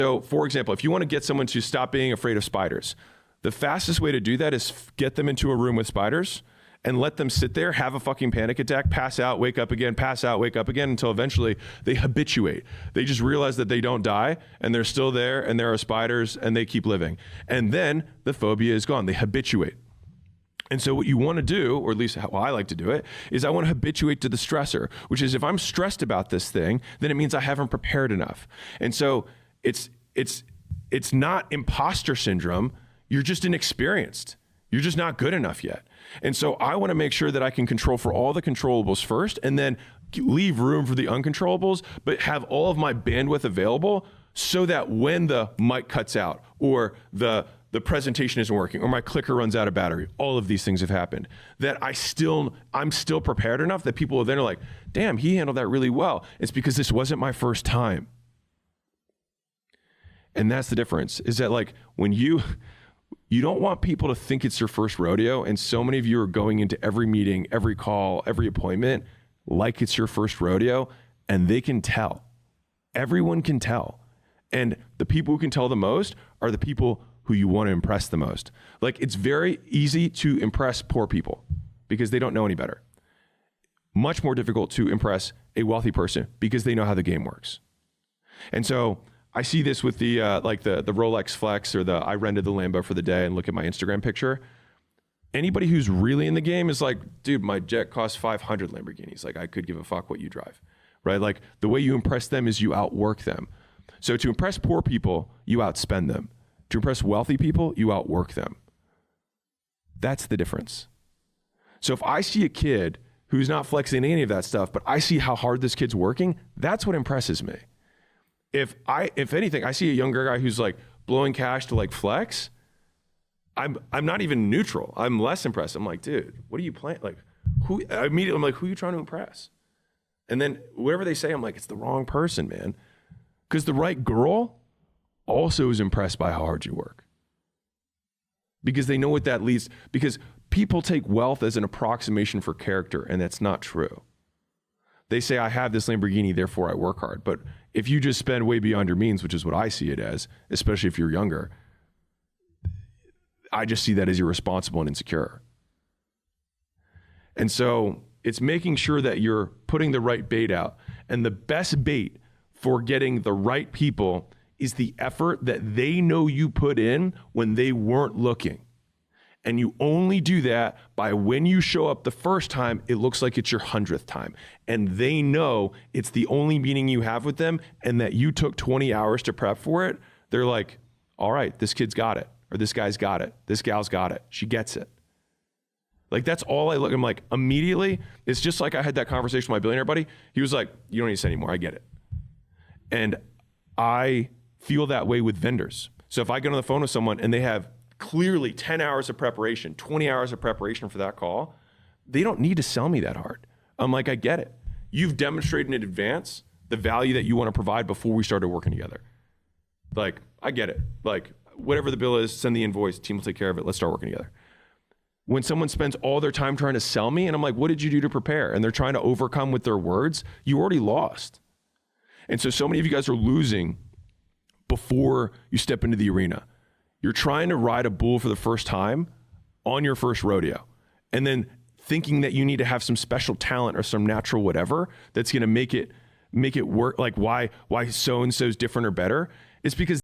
So for example, if you want to get someone to stop being afraid of spiders, the fastest way to do that is get them into a room with spiders and let them sit there, have a fucking panic attack, pass out, wake up again, pass out, wake up again, until eventually they habituate. They just realize that they don't die and they're still there and there are spiders and they keep living. And then the phobia is gone. They habituate. And so what you want to do, or at least how I like to do it, is I want to habituate to the stressor, which is if I'm stressed about this thing, then it means I haven't prepared enough. And so it's not imposter syndrome. You're just inexperienced. You're just not good enough yet. And so I want to make sure that I can control for all the controllables first and then leave room for the uncontrollables, but have all of my bandwidth available so that when the mic cuts out or the presentation isn't working or my clicker runs out of battery, all of these things have happened, that I'm still prepared enough that people then are like, damn, he handled that really well. It's because this wasn't my first time. And that's the difference, is that like when you don't want people to think it's your first rodeo, and so many of you are going into every meeting, every call, every appointment like it's your first rodeo, and they can tell. Everyone can tell. And the people who can tell the most are the people who you want to impress the most. Like, it's very easy to impress poor people because they don't know any better. Much more difficult to impress a wealthy person because they know how the game works. And so I see this with the Rolex Flex or I rented the Lambo for the day and look at my Instagram picture. Anybody who's really in the game is like, dude, my jet costs 500 Lamborghinis. Like, I could give a fuck what you drive, right? Like, the way you impress them is you outwork them. So to impress poor people, you outspend them. To impress wealthy people, you outwork them. That's the difference. So if I see a kid who's not flexing any of that stuff, but I see how hard this kid's working, that's what impresses me. If anything, I see a younger guy who's like blowing cash to like flex, I'm not even neutral. I'm less impressed. I'm like, dude, what are you playing? Like, immediately I'm like, who are you trying to impress? And then whatever they say, I'm like, it's the wrong person, man. Because the right girl also is impressed by how hard you work. Because they know what that leads, because people take wealth as an approximation for character, and that's not true. They say, I have this Lamborghini, therefore I work hard. But if you just spend way beyond your means, which is what I see it as, especially if you're younger, I just see that as irresponsible and insecure. And so it's making sure that you're putting the right bait out. And the best bait for getting the right people is the effort that they know you put in when they weren't looking. And you only do that by when you show up the first time, it looks like it's your 100th time. And they know it's the only meeting you have with them and that you took 20 hours to prep for it. They're like, all right, this kid's got it. Or this guy's got it. This gal's got it. She gets it. Like, that's all I look. I'm like, immediately, it's just like I had that conversation with my billionaire buddy. He was like, you don't need to say anymore. I get it. And I feel that way with vendors. So if I get on the phone with someone and they have clearly 10 hours of preparation, 20 hours of preparation for that call, they don't need to sell me that hard. I'm like, I get it. You've demonstrated in advance the value that you want to provide before we started working together. Like, I get it. Like, whatever the bill is, send the invoice, team will take care of it. Let's start working together. When someone spends all their time trying to sell me and I'm like, what did you do to prepare? And they're trying to overcome with their words, you already lost. And so many of you guys are losing before you step into the arena. You're trying to ride a bull for the first time on your first rodeo, and then thinking that you need to have some special talent or some natural whatever that's going to make it work. Like why so-and-so's different or better. It's because